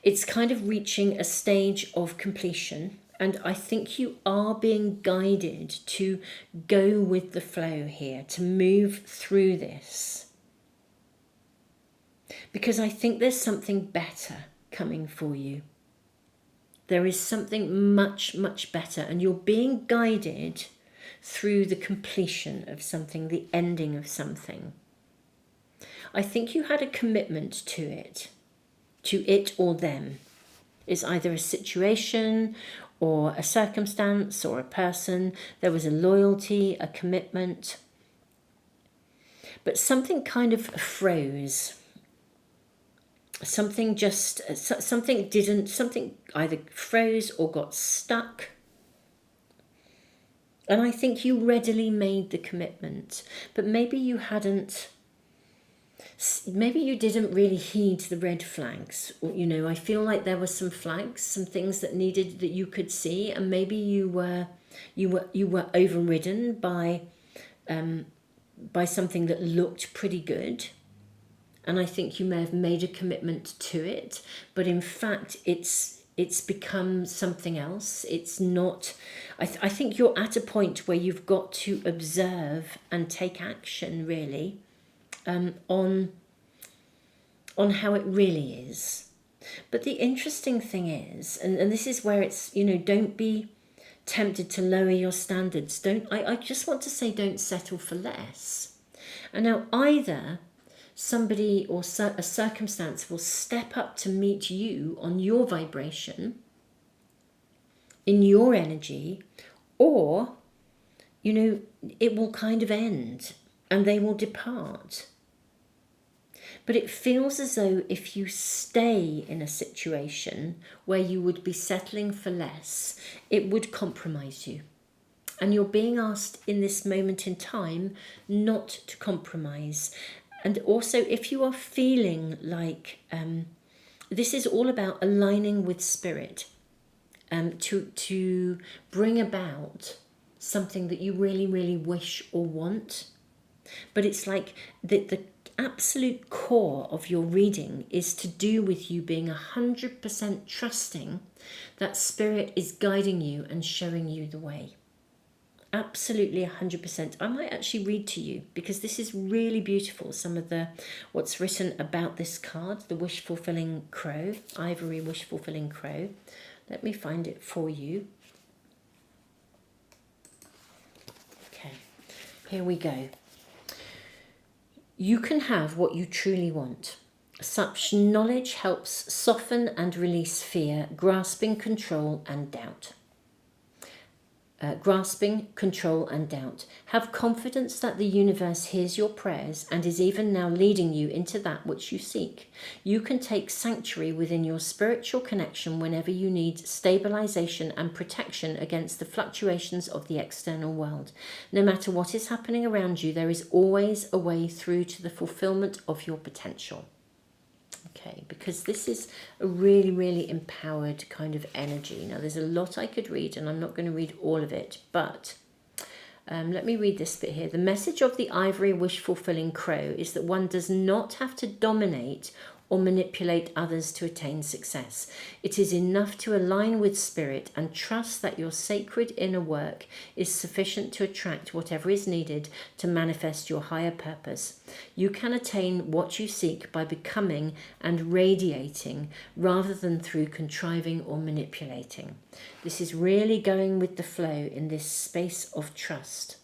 it's kind of reaching a stage of completion. And I think you are being guided to go with the flow here, to move through this. Because I think there's something better coming for you. There is something much, much better. And you're being guided through the completion of something, the ending of something. I think you had a commitment to it or them. It's either a situation or a circumstance or a person. There was a loyalty, a commitment. But something kind of froze. Something either froze or got stuck. And I think you readily made the commitment, but maybe you didn't really heed the red flags. You know, I feel like there were some flags, some things that you could see, and maybe you were overridden by something that looked pretty good. And I think you may have made a commitment to it, but in fact it's become something else. It's not, I think you're at a point where you've got to observe and take action really on how it really is. But the interesting thing is, and this is where it's, you know, don't be tempted to lower your standards. I just want to say don't settle for less. And now either somebody or a circumstance will step up to meet you on your vibration, in your energy, or, you know, it will kind of end and they will depart. But it feels as though if you stay in a situation where you would be settling for less, it would compromise you. And you're being asked in this moment in time not to compromise. And also, if you are feeling like this is all about aligning with spirit, to bring about something that you really, really wish or want. But it's like the absolute core of your reading is to do with you being 100% trusting that spirit is guiding you and showing you the way. Absolutely 100%. I might actually read to you because this is really beautiful. Some of what's written about this card, the wish fulfilling crow, ivory wish fulfilling crow. Let me find it for you. Okay, here we go. You can have what you truly want. Such knowledge helps soften and release fear, grasping, control, and doubt. Grasping, control, and doubt. Have confidence that the universe hears your prayers and is even now leading you into that which you seek. You can take sanctuary within your spiritual connection whenever you need stabilization and protection against the fluctuations of the external world. No matter what is happening around you, there is always a way through to the fulfillment of your potential. Okay, because this is a really, really empowered kind of energy. Now, there's a lot I could read, and I'm not going to read all of it, but let me read this bit here. The message of the ivory wish-fulfilling crow is that one does not have to dominate or manipulate others to attain success. It is enough to align with spirit and trust that your sacred inner work is sufficient to attract whatever is needed to manifest your higher purpose. You can attain what you seek by becoming and radiating rather than through contriving or manipulating. This is really going with the flow in this space of trust.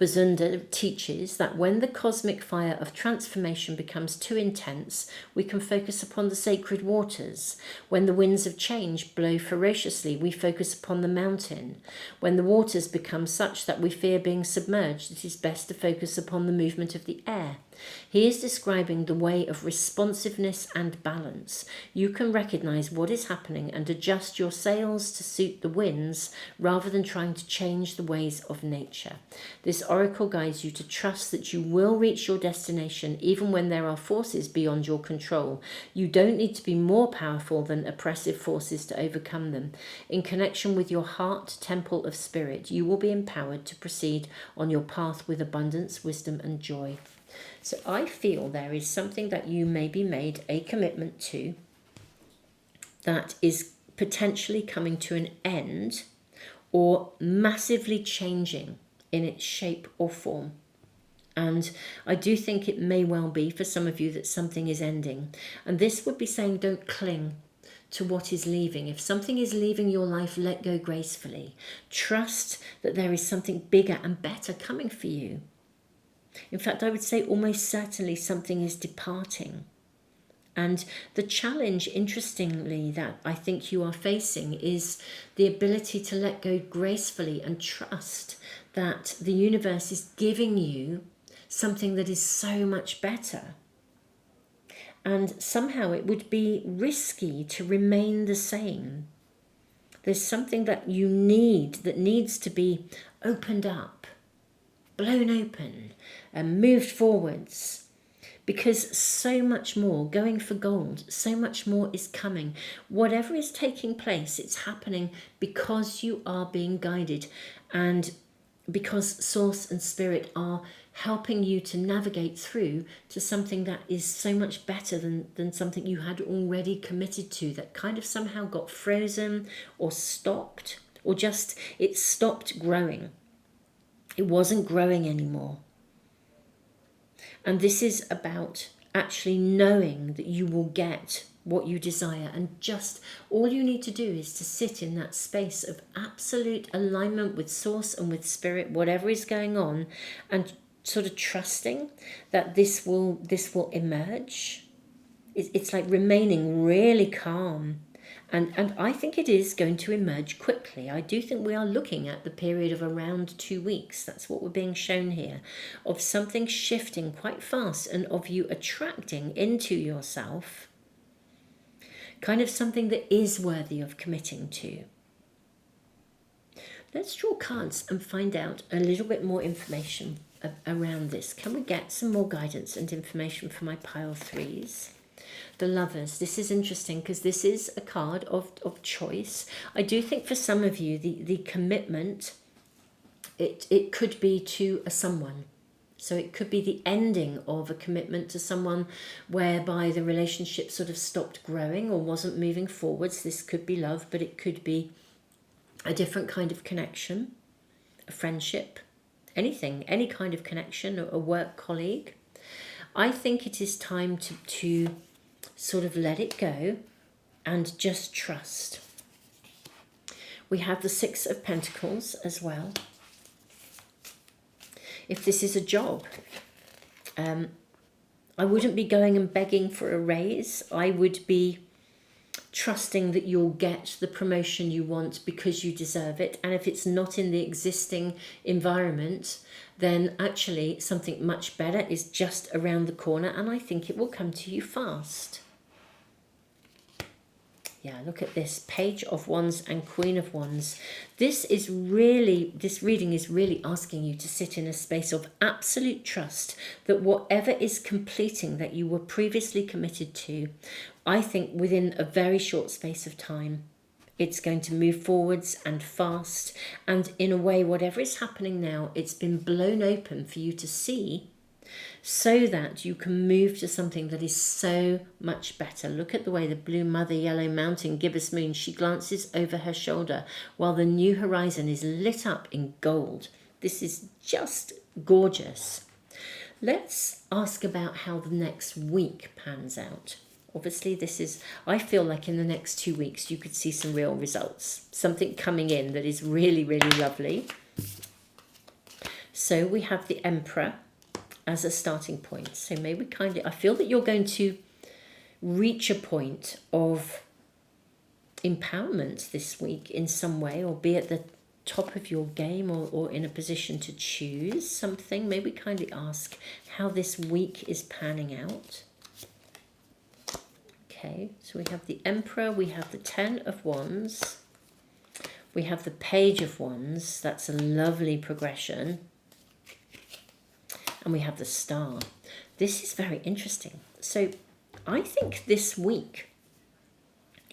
Bazunda teaches that when the cosmic fire of transformation becomes too intense, we can focus upon the sacred waters. When the winds of change blow ferociously, we focus upon the mountain. When the waters become such that we fear being submerged, it is best to focus upon the movement of the air. He is describing the way of responsiveness and balance. You can recognize what is happening and adjust your sails to suit the winds rather than trying to change the ways of nature. This oracle guides you to trust that you will reach your destination even when there are forces beyond your control. You don't need to be more powerful than oppressive forces to overcome them. In connection with your heart temple of spirit, you will be empowered to proceed on your path with abundance, wisdom, and joy. So I feel there is something that you may be made a commitment to that is potentially coming to an end or massively changing in its shape or form. And I do think it may well be for some of you that something is ending. And this would be saying don't cling to what is leaving. If something is leaving your life, let go gracefully. Trust that there is something bigger and better coming for you. In fact, I would say almost certainly something is departing. And the challenge, interestingly, that I think you are facing is the ability to let go gracefully and trust that the universe is giving you something that is so much better. And somehow it would be risky to remain the same. There's something that you need that needs to be opened up, blown open, and moved forwards, because so much more, going for gold, so much more is coming. Whatever is taking place, it's happening because you are being guided and because Source and Spirit are helping you to navigate through to something that is so much better than something you had already committed to, that kind of somehow got frozen or stopped, or just it stopped growing. It wasn't growing anymore. And this is about actually knowing that you will get what you desire. And just all you need to do is to sit in that space of absolute alignment with Source and with Spirit, whatever is going on, and sort of trusting that this will emerge. It's like remaining really calm. And I think it is going to emerge quickly. I do think we are looking at the period of around 2 weeks. That's what we're being shown here, of something shifting quite fast and of you attracting into yourself kind of something that is worthy of committing to. Let's draw cards and find out a little bit more information around this. Can we get some more guidance and information for my pile threes? The Lovers. This is interesting because this is a card of choice. I do think for some of you, the commitment, it could be to a someone. So it could be the ending of a commitment to someone whereby the relationship sort of stopped growing or wasn't moving forwards. This could be love, but it could be a different kind of connection, a friendship, anything, any kind of connection, a work colleague. I think it is time to sort of let it go and just trust. We have the Six of Pentacles as well. If this is a job, I wouldn't be going and begging for a raise. I would be trusting that you'll get the promotion you want because you deserve it. And if it's not in the existing environment, then actually something much better is just around the corner, and I think it will come to you fast. Yeah, look at this, Page of Wands and Queen of Wands. This reading is really asking you to sit in a space of absolute trust that whatever is completing that you were previously committed to, I think within a very short space of time, it's going to move forwards and fast. And in a way, whatever is happening now, it's been blown open for you to see, so that you can move to something that is so much better. Look at the way the blue mother yellow mountain gibbous moon, she glances over her shoulder while the new horizon is lit up in gold. This is just gorgeous. Let's ask about how the next week pans out. Obviously, this is, I feel like in the next 2 weeks you could see some real results. Something coming in that is really, really lovely. So we have the Emperor as a starting point. So maybe I feel that you're going to reach a point of empowerment this week in some way, or be at the top of your game, or in a position to choose something. Maybe kindly ask how this week is panning out. Okay, so we have the Emperor, we have the Ten of Wands, we have the Page of Wands. That's a lovely progression. And we have the Star. This is very interesting. So I think this week,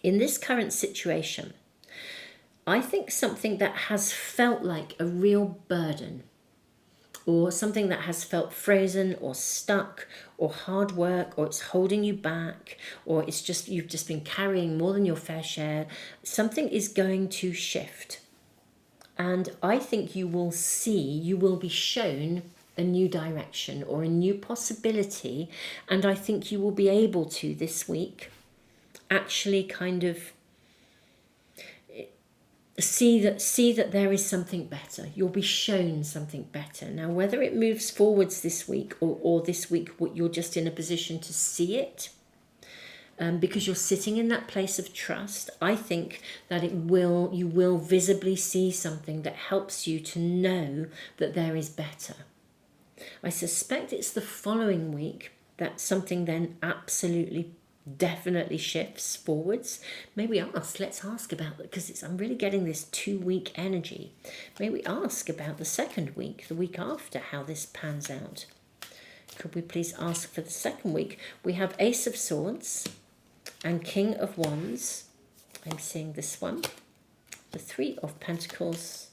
in this current situation, I think something that has felt like a real burden, or something that has felt frozen or stuck or hard work, or it's holding you back, or it's just you've just been carrying more than your fair share, something is going to shift. And I think you will be shown a new direction or a new possibility, and I think you will be able to this week actually kind of see that there is something better. You'll be shown something better. Now, whether it moves forwards this week, or this week you're just in a position to see it, because you're sitting in that place of trust, I think that you will visibly see something that helps you to know that there is better. I suspect it's the following week that something then absolutely, definitely shifts forwards. Let's ask about it, because I'm really getting this 2-week energy. May we ask about the second week, the week after, how this pans out? Could we please ask for the second week? We have Ace of Swords and King of Wands. I'm seeing this one. The Three of Pentacles.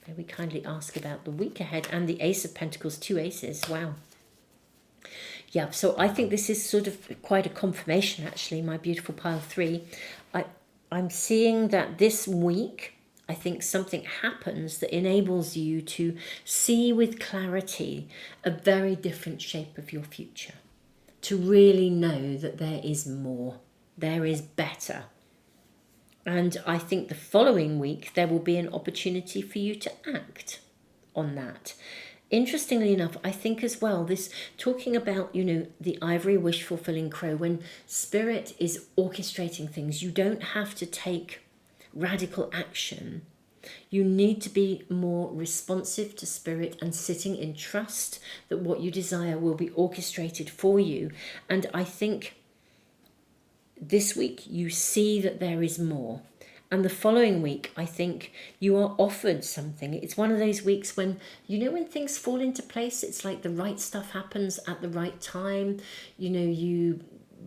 May we kindly ask about the week ahead, and the Ace of Pentacles, 2 aces. Wow. Yeah, so I think this is sort of quite a confirmation, actually, my beautiful pile 3. I'm seeing that this week, I think something happens that enables you to see with clarity a very different shape of your future. To really know that there is more, there is better. And I think the following week, there will be an opportunity for you to act on that. Interestingly enough, I think as well, this talking about, the ivory wish fulfilling crow, when spirit is orchestrating things, you don't have to take radical action. You need to be more responsive to spirit and sitting in trust that what you desire will be orchestrated for you. And I think this week you see that there is more, And the following week, I think you are offered something. It's one of those weeks when, when things fall into place, it's like the right stuff happens at the right time. You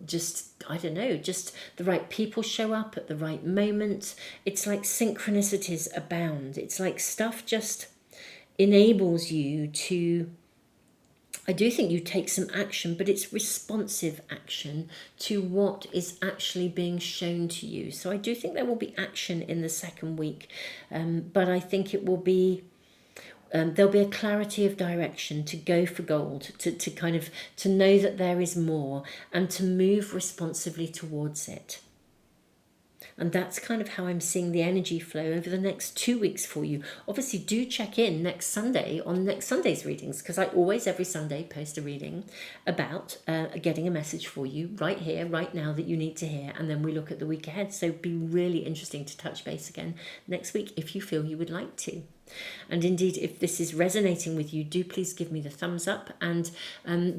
just, I don't know, just the right people show up at the right moment. It's like synchronicities abound. It's like stuff just enables you to, I do think you take some action, but it's responsive action to what is actually being shown to you. So I do think there will be action in the second week, but I think it will be, there'll be a clarity of direction to go for gold, to kind of, to know that there is more and to move responsively towards it. And that's kind of how I'm seeing the energy flow over the next 2 weeks for you. Obviously, do check in next Sunday on next Sunday's readings, because I always, every Sunday, post a reading about getting a message for you right here, right now, that you need to hear. And then we look at the week ahead. So it'd be really interesting to touch base again next week if you feel you would like to. And indeed, if this is resonating with you, do please give me the thumbs up, and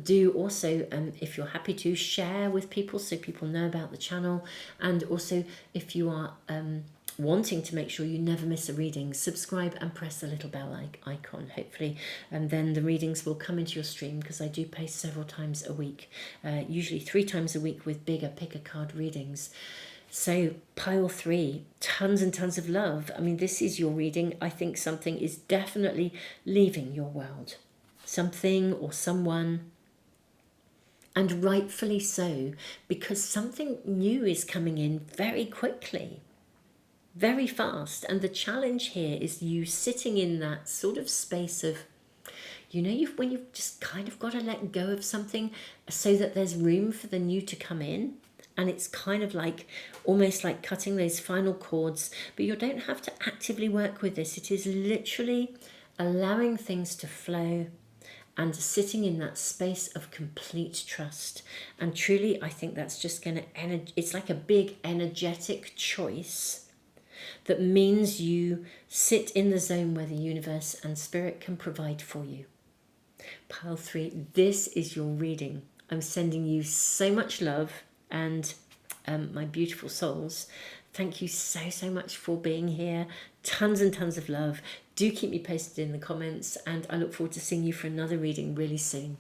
do also, if you're happy to, share with people so people know about the channel. And also, if you are wanting to make sure you never miss a reading, subscribe and press the little bell icon, hopefully, and then the readings will come into your stream, because I do post several times a week, usually 3 times a week, with bigger pick a card readings. So pile 3, tons and tons of love. I mean, this is your reading. I think something is definitely leaving your world. Something or someone. And rightfully so, because something new is coming in very quickly, very fast. And the challenge here is you sitting in that sort of space of, when you've just kind of got to let go of something so that there's room for the new to come in. And it's kind of like, almost like cutting those final chords, but you don't have to actively work with this. It is literally allowing things to flow and sitting in that space of complete trust. And truly, I think that's just going to, it's like a big energetic choice that means you sit in the zone where the universe and spirit can provide for you. Pile 3, this is your reading. I'm sending you so much love. And my beautiful souls, thank you so much for being here. Tons and tons of love. Do keep me posted in the comments, and I look forward to seeing you for another reading really soon.